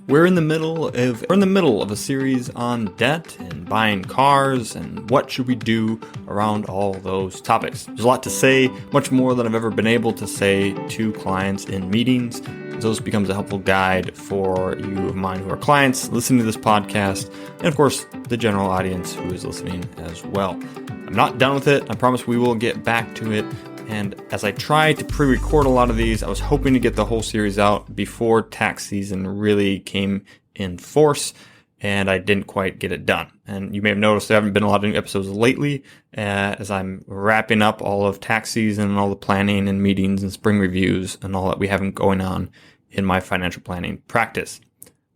We're in the middle of a series on debt and buying cars and what should we do around all those topics. There's a lot to say, much more than I've ever been able to say to clients in meetings. So this becomes a helpful guide for you of mine who are clients listening to this podcast, and of course the general audience who is listening as well. I'm not done with it. I promise we will get back to it. And as I tried to pre-record a lot of these, I was hoping to get the whole series out before tax season really came in force, and I didn't quite get it done. And you may have noticed there haven't been a lot of new episodes lately, as I'm wrapping up all of tax season and all the planning and meetings and spring reviews and all that we have going on in my financial planning practice.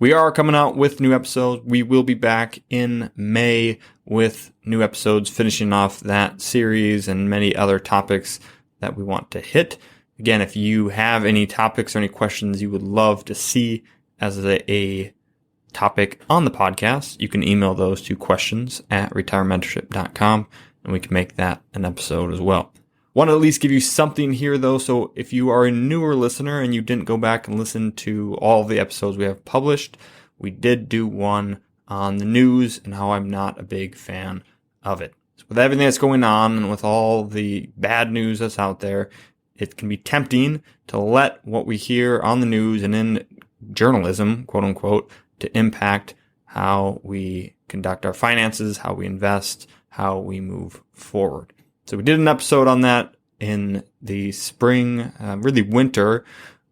We are coming out with new episodes. We will be back in May with new episodes, finishing off that series and many other topics that we want to hit. Again, if you have any topics or any questions you would love to see as a topic on the podcast, you can email those to questions@retirementorship.com and we can make that an episode as well. Want to at least give you something here though, so if you are a newer listener and you didn't go back and listen to all the episodes we have published, we did do one on the news and how I'm not a big fan of it. So with everything that's going on and with all the bad news that's out there, it can be tempting to let what we hear on the news and in journalism, quote unquote, to impact how we conduct our finances, how we invest, how we move forward. So we did an episode on that in the spring, really winter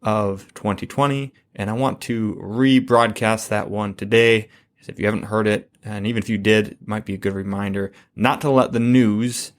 of 2020, and I want to rebroadcast that one today. If you haven't heard it, and even if you did, it might be a good reminder not to let the news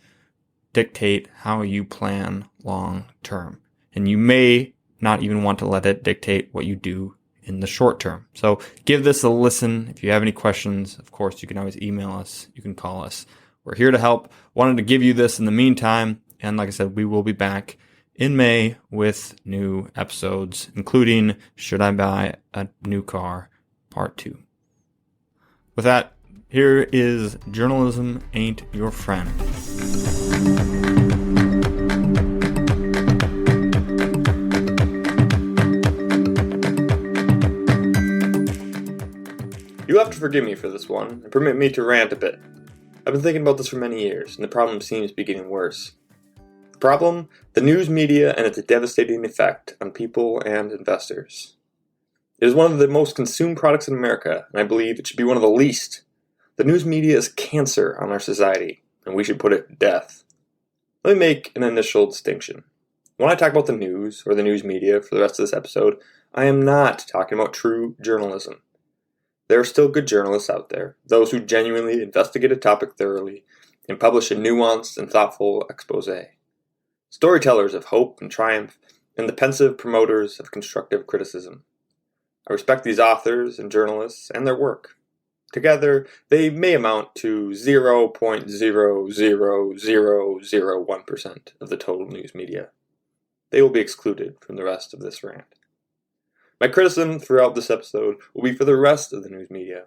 dictate how you plan long term. And you may not even want to let it dictate what you do in the short term. So give this a listen. If you have any questions, of course, you can always email us. You can call us. We're here to help. Wanted to give you this in the meantime. And like I said, we will be back in May with new episodes, including Should I Buy a New Car, Part 2. With that, here is Journalism Ain't Your Friend. You'll have to forgive me for this one, and permit me to rant a bit. I've been thinking about this for many years, and the problem seems to be getting worse. The problem? The news media and its devastating effect on people and investors. It is one of the most consumed products in America, and I believe it should be one of the least. The news media is cancer on our society, and we should put it to death. Let me make an initial distinction. When I talk about the news, or the news media, for the rest of this episode, I am not talking about true journalism. There are still good journalists out there, those who genuinely investigate a topic thoroughly and publish a nuanced and thoughtful expose. Storytellers of hope and triumph, and the pensive promoters of constructive criticism. I respect these authors and journalists and their work. Together, they may amount to 0.00001% of the total news media. They will be excluded from the rest of this rant. My criticism throughout this episode will be for the rest of the news media.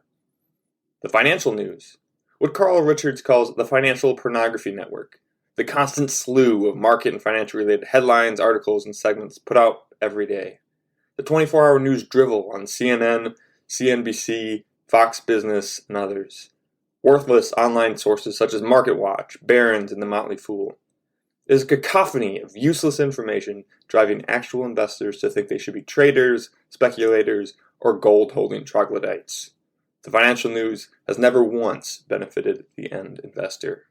The financial news, what Carl Richards calls the financial pornography network, the constant slew of market and financial related headlines, articles, and segments put out every day. The 24-hour news drivel on CNN, CNBC, Fox Business, and others. Worthless online sources such as MarketWatch, Barron's, and The Motley Fool. It is a cacophony of useless information driving actual investors to think they should be traders, speculators, or gold-holding troglodytes. The financial news has never once benefited the end investor.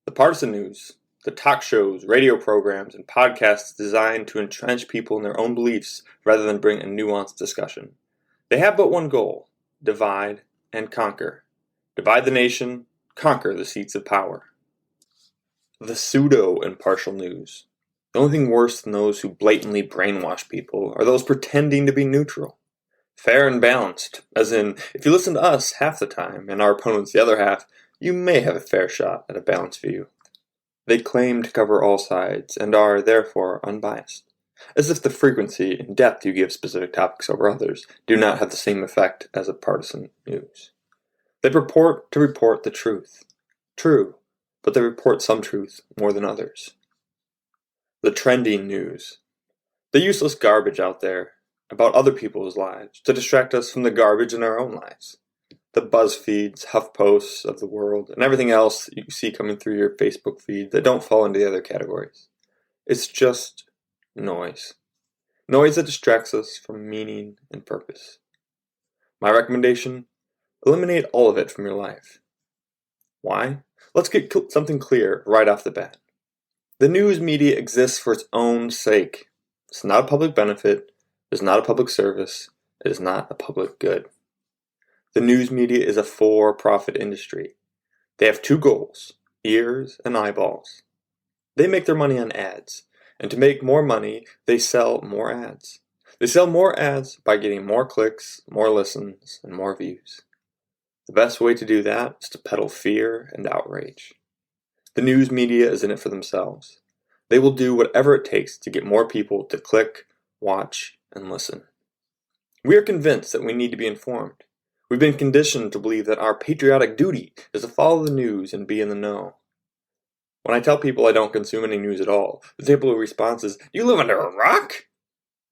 The partisan news, the talk shows, radio programs, and podcasts designed to entrench people in their own beliefs rather than bring a nuanced discussion. They have but one goal: divide and conquer. Divide the nation, conquer the seats of power. The pseudo-impartial news. The only thing worse than those who blatantly brainwash people are those pretending to be neutral. Fair and balanced, as in, if you listen to us half the time and our opponents the other half, you may have a fair shot at a balanced view. They claim to cover all sides and are, therefore, unbiased, as if the frequency and depth you give specific topics over others do not have the same effect as a partisan news. They purport to report the truth. True, but they report some truth more than others. The trending news. The useless garbage out there about other people's lives to distract us from the garbage in our own lives. The BuzzFeeds, HuffPosts of the world, and everything else you see coming through your Facebook feed that don't fall into the other categories. It's just noise. Noise that distracts us from meaning and purpose. My recommendation? Eliminate all of it from your life. Why? Let's get something clear right off the bat. The news media exists for its own sake. It's not a public benefit. It is not a public service. It is not a public good. The news media is a for-profit industry. They have two goals, ears and eyeballs. They make their money on ads, and to make more money, they sell more ads. They sell more ads by getting more clicks, more listens, and more views. The best way to do that is to peddle fear and outrage. The news media is in it for themselves. They will do whatever it takes to get more people to click, watch, and listen. We are convinced that we need to be informed. We've been conditioned to believe that our patriotic duty is to follow the news and be in the know. When I tell people I don't consume any news at all, the typical response is, "Do you live under a rock?"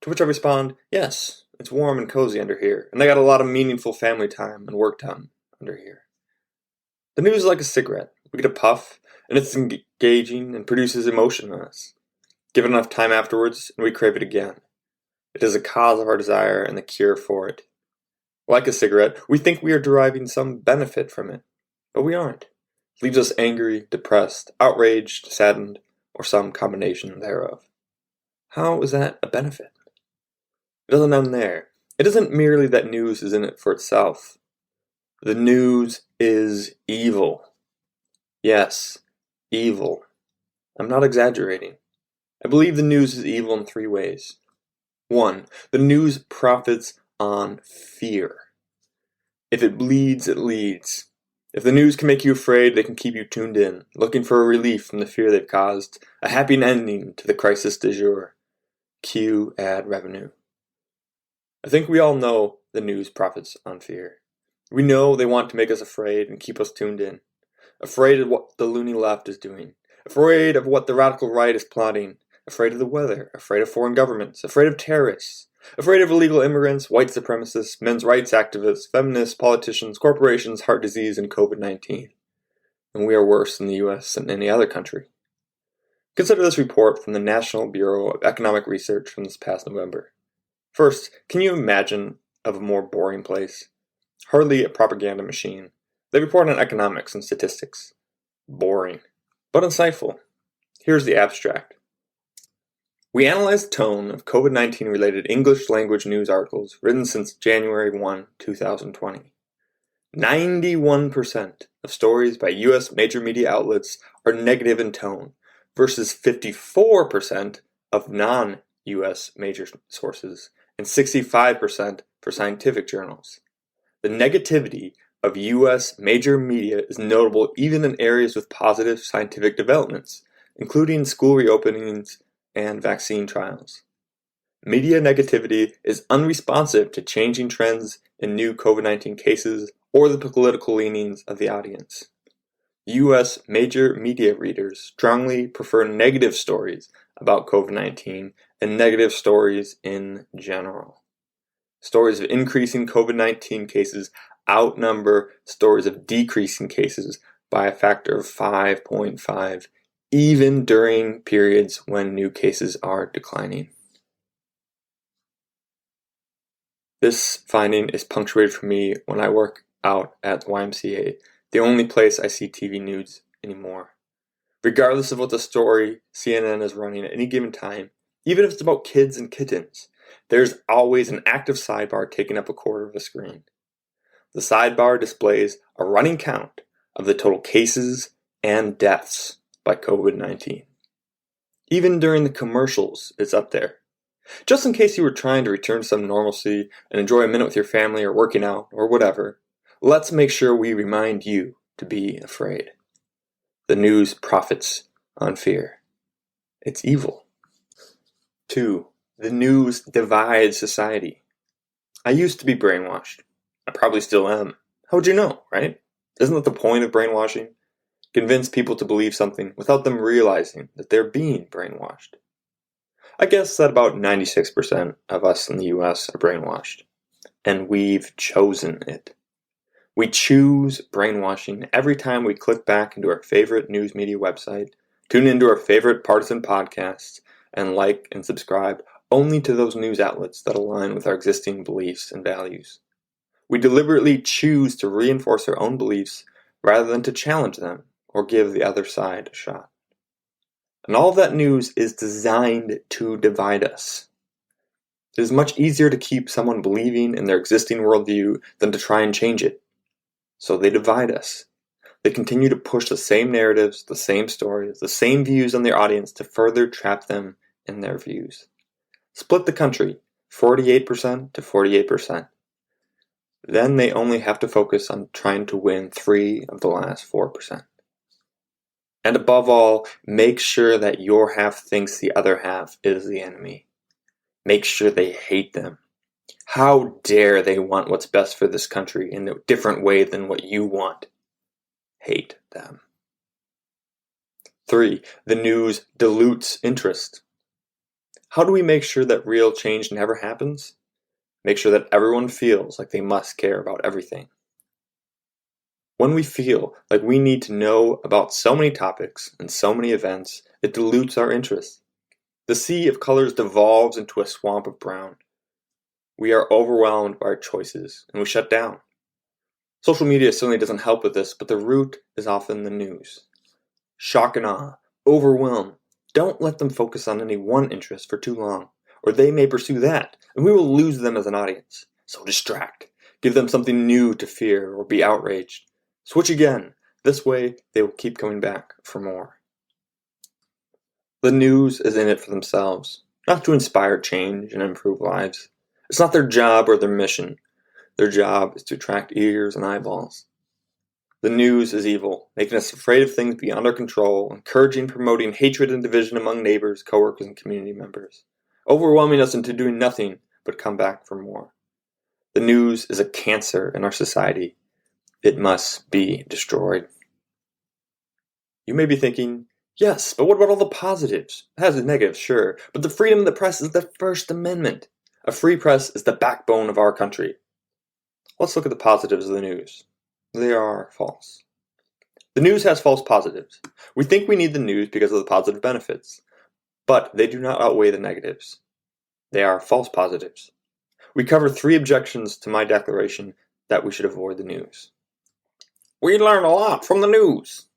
To which I respond, "Yes, it's warm and cozy under here, and I got a lot of meaningful family time and work done under here." The news is like a cigarette. We get a puff, and it's engaging and produces emotion in us. Give it enough time afterwards, and we crave it again. It is the cause of our desire and the cure for it. Like a cigarette, we think we are deriving some benefit from it, but we aren't. It leaves us angry, depressed, outraged, saddened, or some combination thereof. How is that a benefit? It doesn't end there. It isn't merely that news is in it for itself. The news is evil. Yes, evil. I'm not exaggerating. I believe the news is evil in 3 ways. 1. The news profits on fear. If it bleeds, it leads. If the news can make you afraid, they can keep you tuned in, looking for a relief from the fear they've caused, a happy ending to the crisis du jour. Cue ad revenue. I think we all know the news profits on fear. We know they want to make us afraid and keep us tuned in. Afraid of what the loony left is doing. Afraid of what the radical right is plotting. Afraid of the weather. Afraid of foreign governments. Afraid of terrorists. Afraid of illegal immigrants, white supremacists, men's rights activists, feminists, politicians, corporations, heart disease, and COVID-19. And we are worse in the US than any other country. Consider this report from the National Bureau of Economic Research from this past November. First, can you imagine of a more boring place? Hardly a propaganda machine. They report on economics and statistics. Boring, but insightful. Here's the abstract. We analyzed the tone of COVID-19 related English language news articles written since January 1, 2020. 91% of stories by U.S. major media outlets are negative in tone versus 54% of non-U.S. major sources and 65% for scientific journals. The negativity of U.S. major media is notable even in areas with positive scientific developments, including school reopenings and vaccine trials. Media negativity is unresponsive to changing trends in new COVID-19 cases or the political leanings of the audience. U.S. major media readers strongly prefer negative stories about COVID-19 and negative stories in general. Stories of increasing COVID-19 cases outnumber stories of decreasing cases by a factor of 5.5, even during periods when new cases are declining. This finding is punctuated for me when I work out at the YMCA, the only place I see TV news anymore. Regardless of what the story CNN is running at any given time, even if it's about kids and kittens, there's always an active sidebar taking up a quarter of the screen. The sidebar displays a running count of the total cases and deaths by COVID-19. Even during the commercials, it's up there. Just in case you were trying to return to some normalcy and enjoy a minute with your family or working out or whatever, let's make sure we remind you to be afraid. The news profits on fear. It's evil. 2. The news divides society. I used to be brainwashed. I probably still am. How would you know, right? Isn't that the point of brainwashing? Convince people to believe something without them realizing that they're being brainwashed. I guess that about 96% of us in the US are brainwashed, and we've chosen it. We choose brainwashing every time we click back into our favorite news media website, tune into our favorite partisan podcasts, and like and subscribe only to those news outlets that align with our existing beliefs and values. We deliberately choose to reinforce our own beliefs rather than to challenge them or give the other side a shot. And all of that news is designed to divide us. It is much easier to keep someone believing in their existing worldview than to try and change it. So they divide us. They continue to push the same narratives, the same stories, the same views on their audience to further trap them in their views. Split the country, 48% to 48%. Then they only have to focus on trying to win 3 of the last 4%. And above all, make sure that your half thinks the other half is the enemy. Make sure they hate them. How dare they want what's best for this country in a different way than what you want? Hate them. 3. The news dilutes interest. How do we make sure that real change never happens? Make sure that everyone feels like they must care about everything. When we feel like we need to know about so many topics and so many events, it dilutes our interest. The sea of colors devolves into a swamp of brown. We are overwhelmed by our choices and we shut down. Social media certainly doesn't help with this, but the root is often the news. Shock and awe, overwhelm. Don't let them focus on any one interest for too long, or they may pursue that, and we will lose them as an audience. So distract. Give them something new to fear or be outraged. Switch again. This way, they will keep coming back for more. The news is in it for themselves, not to inspire change and improve lives. It's not their job or their mission. Their job is to attract ears and eyeballs. The news is evil, making us afraid of things beyond our control, encouraging, promoting hatred and division among neighbors, coworkers, and community members, overwhelming us into doing nothing but come back for more. The news is a cancer in our society. It must be destroyed. You may be thinking, yes, but what about all the positives? It has its negatives, sure, but the freedom of the press is the First Amendment. A free press is the backbone of our country. Let's look at the positives of the news. They are false. The news has false positives. We think we need the news because of the positive benefits, but they do not outweigh the negatives. They are false positives. We cover 3 objections to my declaration that we should avoid the news. We learn a lot from the news.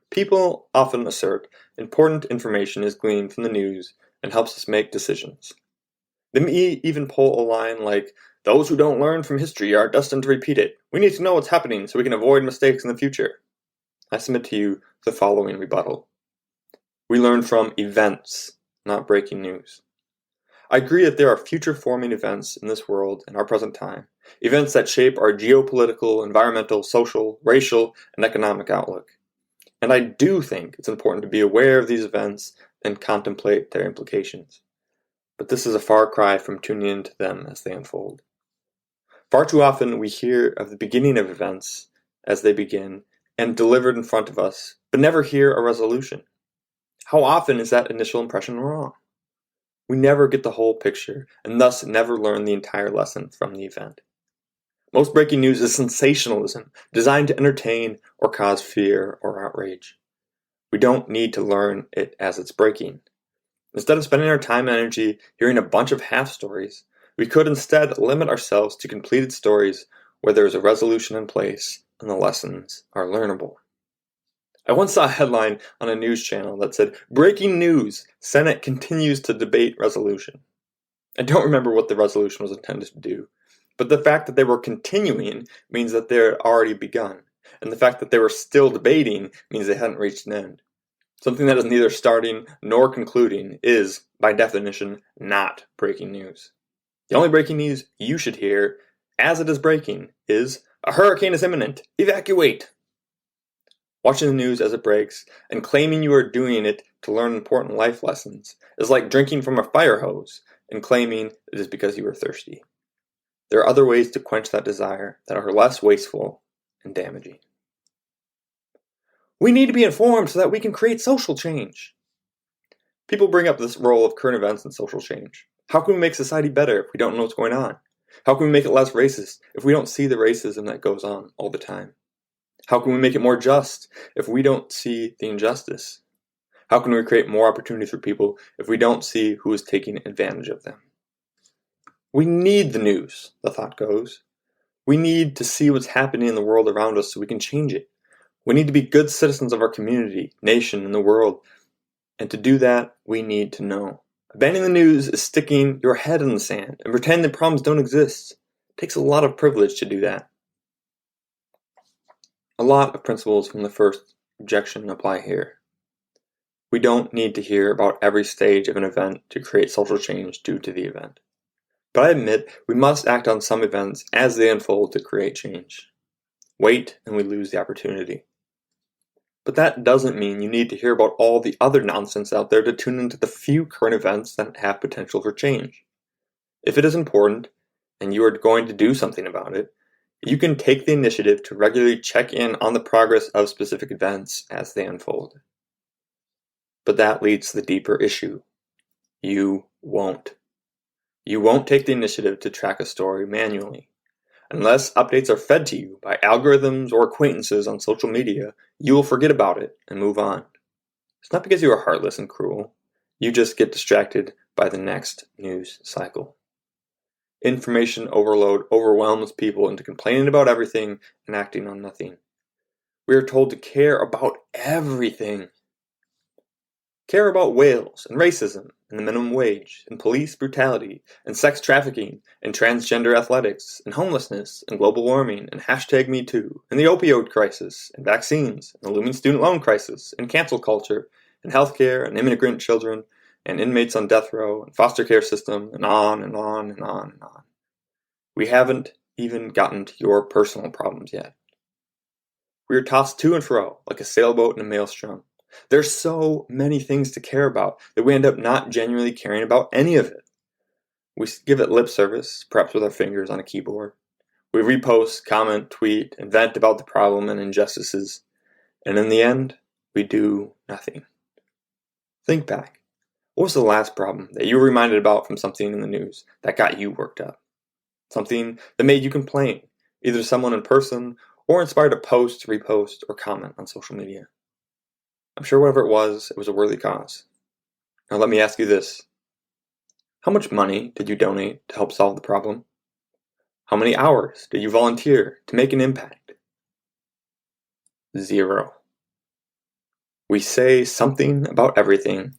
People often assert important information is gleaned from the news and helps us make decisions. They may even pull a line like, "Those who don't learn from history are destined to repeat it. We need to know what's happening so we can avoid mistakes in the future." I submit to you the following rebuttal. We learn from events, not breaking news. I agree that there are future-forming events in this world in our present time, events that shape our geopolitical, environmental, social, racial, and economic outlook. And I do think it's important to be aware of these events and contemplate their implications. But this is a far cry from tuning into them as they unfold. Far too often we hear of the beginning of events as they begin and delivered in front of us, but never hear a resolution. How often is that initial impression wrong? We never get the whole picture, and thus never learn the entire lesson from the event. Most breaking news is sensationalism, designed to entertain or cause fear or outrage. We don't need to learn it as it's breaking. Instead of spending our time and energy hearing a bunch of half stories, we could instead limit ourselves to completed stories where there is a resolution in place and the lessons are learnable. I once saw a headline on a news channel that said, "Breaking news, Senate continues to debate resolution." I don't remember what the resolution was intended to do, but the fact that they were continuing means that they had already begun, and the fact that they were still debating means they hadn't reached an end. Something that is neither starting nor concluding is, by definition, not breaking news. The only breaking news you should hear, as it is breaking, is, "A hurricane is imminent, evacuate!" Watching the news as it breaks and claiming you are doing it to learn important life lessons is like drinking from a fire hose and claiming it is because you are thirsty. There are other ways to quench that desire that are less wasteful and damaging. We need to be informed so that we can create social change. People bring up this role of current events and social change. How can we make society better if we don't know what's going on? How can we make it less racist if we don't see the racism that goes on all the time? How can we make it more just if we don't see the injustice? How can we create more opportunities for people if we don't see who is taking advantage of them? We need the news, the thought goes. We need to see what's happening in the world around us so we can change it. We need to be good citizens of our community, nation, and the world. And to do that, we need to know. Abandoning the news is sticking your head in the sand and pretending that problems don't exist. It takes a lot of privilege to do that. A lot of principles from the first objection apply here. We don't need to hear about every stage of an event to create social change due to the event. But I admit we must act on some events as they unfold to create change. Wait and we lose the opportunity. But that doesn't mean you need to hear about all the other nonsense out there to tune into the few current events that have potential for change. If it is important, and you are going to do something about it, you can take the initiative to regularly check in on the progress of specific events as they unfold. But that leads to the deeper issue. You won't. You won't take the initiative to track a story manually. Unless updates are fed to you by algorithms or acquaintances on social media, you will forget about it and move on. It's not because you are heartless and cruel. You just get distracted by the next news cycle. Information overload overwhelms people into complaining about everything and acting on nothing. We are told to care about everything. Care about whales and racism and the minimum wage and police brutality and sex trafficking and transgender athletics and homelessness and global warming and #MeToo and the opioid crisis and vaccines and the looming student loan crisis and cancel culture and healthcare and immigrant children and inmates on death row and foster care system and on and on and on and on. We haven't even gotten to your personal problems yet. We are tossed to and fro like a sailboat in a maelstrom. There's so many things to care about that we end up not genuinely caring about any of it. We give it lip service, perhaps with our fingers on a keyboard. We repost, comment, tweet, and vent about the problem and injustices. And in the end, we do nothing. Think back. What was the last problem that you were reminded about from something in the news that got you worked up? Something that made you complain, either to someone in person or inspired to post, repost, or comment on social media. I'm sure whatever it was a worthy cause. Now let me ask you this. How much money did you donate to help solve the problem? How many hours did you volunteer to make an impact? 0. We say something about everything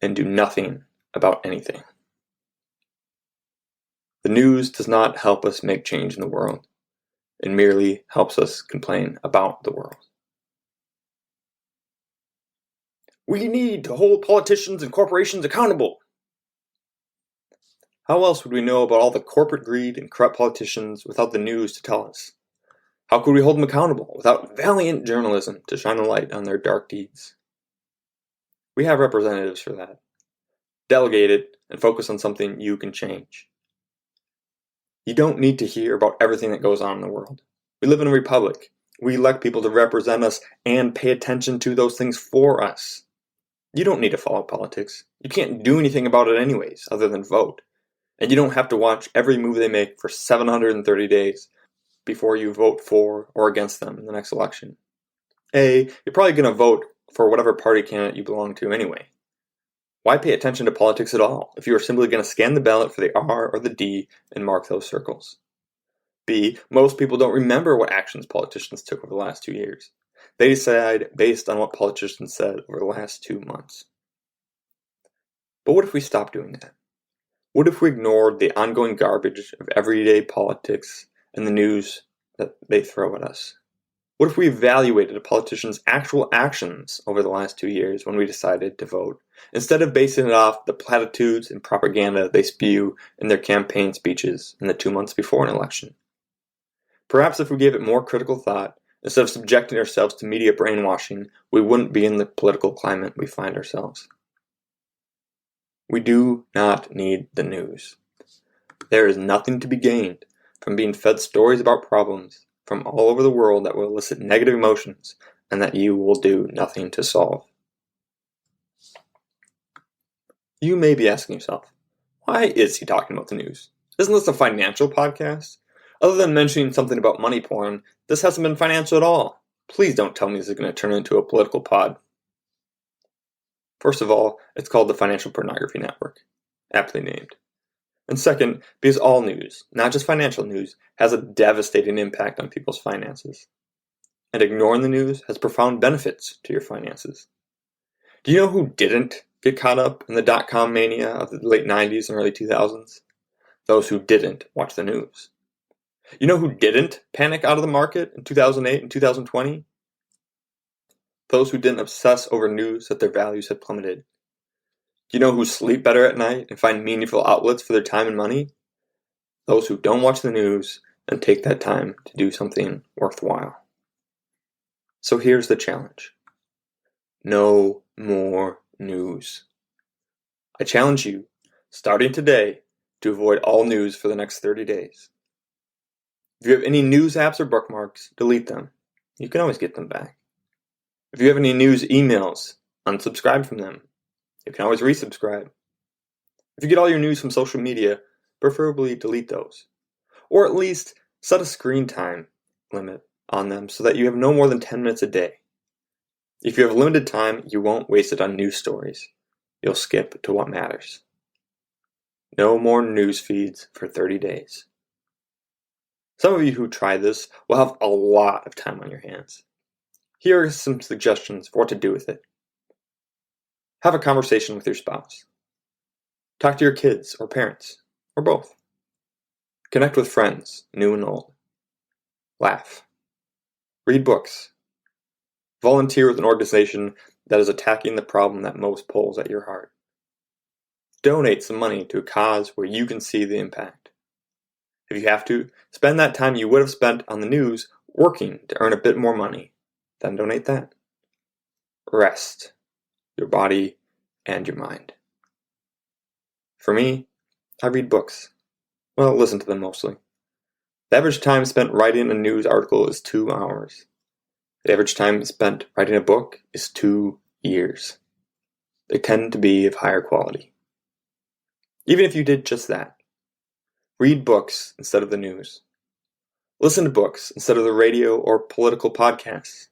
and do nothing about anything. The news does not help us make change in the world. It merely helps us complain about the world. We need to hold politicians and corporations accountable. How else would we know about all the corporate greed and corrupt politicians without the news to tell us? How could we hold them accountable without valiant journalism to shine a light on their dark deeds? We have representatives for that. Delegate it and focus on something you can change. You don't need to hear about everything that goes on in the world. We live in a republic. We elect people to represent us and pay attention to those things for us. You don't need to follow politics. You can't do anything about it anyways, other than vote. And you don't have to watch every move they make for 730 days before you vote for or against them in the next election. You're probably going to vote for whatever party candidate you belong to anyway. Why pay attention to politics at all if you are simply going to scan the ballot for the R or the D and mark those circles? B, most people don't remember what actions politicians took over the last 2 years. They decide based on what politicians said over the last 2 months. But what if we stopped doing that? What if we ignored the ongoing garbage of everyday politics and the news that they throw at us? What if we evaluated a politician's actual actions over the last 2 years when we decided to vote, instead of basing it off the platitudes and propaganda they spew in their campaign speeches in the 2 months before an election? Perhaps if we gave it more critical thought, instead of subjecting ourselves to media brainwashing, we wouldn't be in the political climate we find ourselves. We do not need the news. There is nothing to be gained from being fed stories about problems from all over the world that will elicit negative emotions and that you will do nothing to solve. You may be asking yourself, why is he talking about the news? Isn't this a financial podcast? Other than mentioning something about money porn, this hasn't been financial at all. Please don't tell me this is going to turn into a political pod. First of all, it's called the Financial Pornography Network, aptly named. And second, because all news, not just financial news, has a devastating impact on people's finances. And ignoring the news has profound benefits to your finances. Do you know who didn't get caught up in the dot-com mania of the late 90s and early 2000s? Those who didn't watch the news. You know who didn't panic out of the market in 2008 and 2020? Those who didn't obsess over news that their values had plummeted. Do you know who sleep better at night and find meaningful outlets for their time and money? Those who don't watch the news and take that time to do something worthwhile. So here's the challenge. No more news. I challenge you, starting today, to avoid all news for the next 30 days. If you have any news apps or bookmarks, delete them. You can always get them back. If you have any news emails, unsubscribe from them. You can always resubscribe. If you get all your news from social media, preferably delete those. Or at least set a screen time limit on them so that you have no more than 10 minutes a day. If you have limited time, you won't waste it on news stories. You'll skip to what matters. No more news feeds for 30 days. Some of you who try this will have a lot of time on your hands. Here are some suggestions for what to do with it. Have a conversation with your spouse. Talk to your kids or parents, or both. Connect with friends, new and old. Laugh. Read books. Volunteer with an organization that is attacking the problem that most pulls at your heart. Donate some money to a cause where you can see the impact. If you have to, spend that time you would have spent on the news working to earn a bit more money. Then donate that. Rest your body and your mind. For me, I read books. Well, listen to them mostly. The average time spent writing a news article is 2 hours. The average time spent writing a book is 2 years. They tend to be of higher quality. Even if you did just that, read books instead of the news. Listen to books instead of the radio or political podcasts.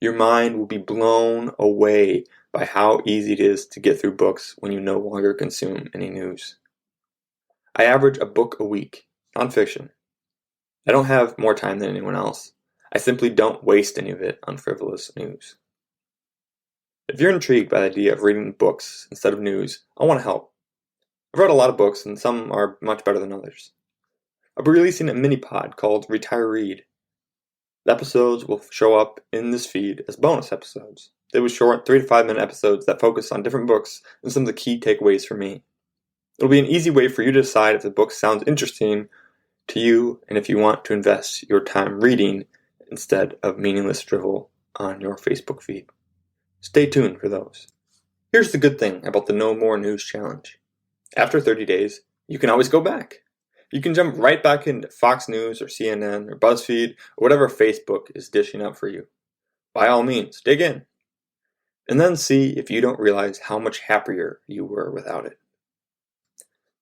Your mind will be blown away by how easy it is to get through books when you no longer consume any news. I average a book a week, nonfiction. I don't have more time than anyone else. I simply don't waste any of it on frivolous news. If you're intrigued by the idea of reading books instead of news, I want to help. I've read a lot of books and some are much better than others. I'll be releasing a mini-pod called Retire Read. The episodes will show up in this feed as bonus episodes. They will short 3 to 5 minute episodes that focus on different books and some of the key takeaways for me. It'll be an easy way for you to decide if the book sounds interesting to you and if you want to invest your time reading instead of meaningless drivel on your Facebook feed. Stay tuned for those. Here's the good thing about the No More News Challenge. After 30 days, you can always go back. You can jump right back into Fox News or CNN or BuzzFeed or whatever Facebook is dishing up for you. By all means, dig in. And then see if you don't realize how much happier you were without it.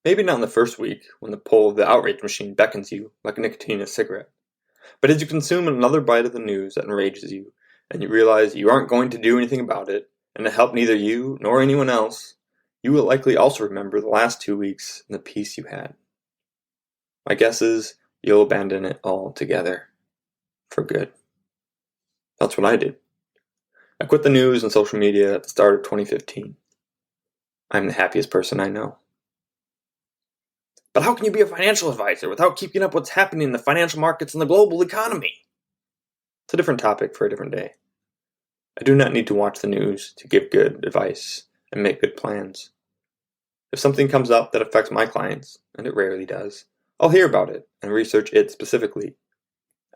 Maybe not in the first week when the pull of the outrage machine beckons you like nicotine in a cigarette. But as you consume another bite of the news that enrages you, and you realize you aren't going to do anything about it, and to help neither you nor anyone else, you will likely also remember the last 2 weeks and the peace you had. My guess is you'll abandon it altogether. For good. That's what I did. I quit the news and social media at the start of 2015. I'm the happiest person I know. But how can you be a financial advisor without keeping up what's happening in the financial markets and the global economy? It's a different topic for a different day. I do not need to watch the news to give good advice and make good plans. If something comes up that affects my clients, and it rarely does, I'll hear about it and research it specifically.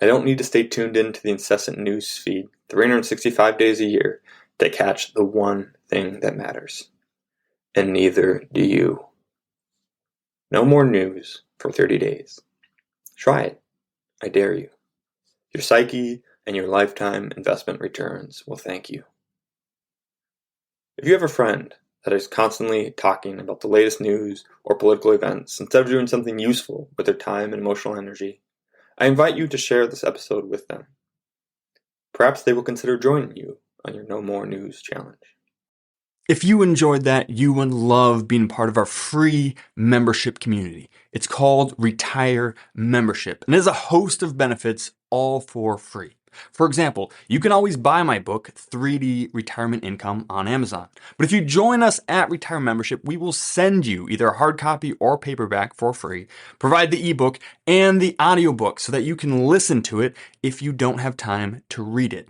I don't need to stay tuned in to the incessant news feed 365 days a year to catch the one thing that matters. And neither do you. No more news for 30 days. Try it. I dare you. Your psyche and your lifetime investment returns will thank you. If you have a friend that is constantly talking about the latest news or political events instead of doing something useful with their time and emotional energy, I invite you to share this episode with them. Perhaps they will consider joining you on your No More News challenge. If you enjoyed that, you would love being part of our free membership community. It's called Retire Membership, and it has a host of benefits all for free. For example, you can always buy my book, 3D Retirement Income, on Amazon. But if you join us at Retire Membership, we will send you either a hard copy or paperback for free, provide the ebook and the audiobook so that you can listen to it if you don't have time to read it.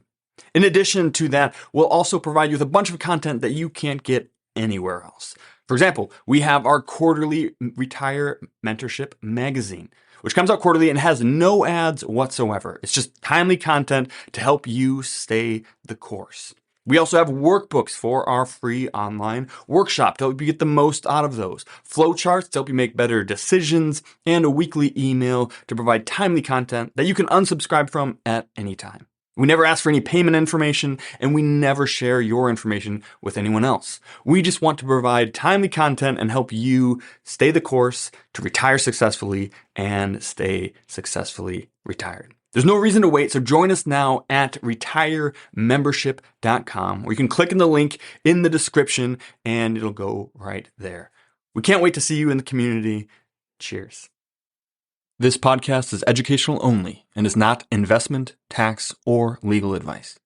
In addition to that, we'll also provide you with a bunch of content that you can't get anywhere else. For example, we have our quarterly Retire Mentorship magazine, which comes out quarterly and has no ads whatsoever. It's just timely content to help you stay the course. We also have workbooks for our free online workshop to help you get the most out of those, flowcharts to help you make better decisions, and a weekly email to provide timely content that you can unsubscribe from at any time. We never ask for any payment information, and we never share your information with anyone else. We just want to provide timely content and help you stay the course to retire successfully and stay successfully retired. There's no reason to wait, so join us now at retiremembership.com, or you can click in the link in the description and it'll go right there. We can't wait to see you in the community. Cheers. This podcast is educational only and is not investment, tax, or legal advice.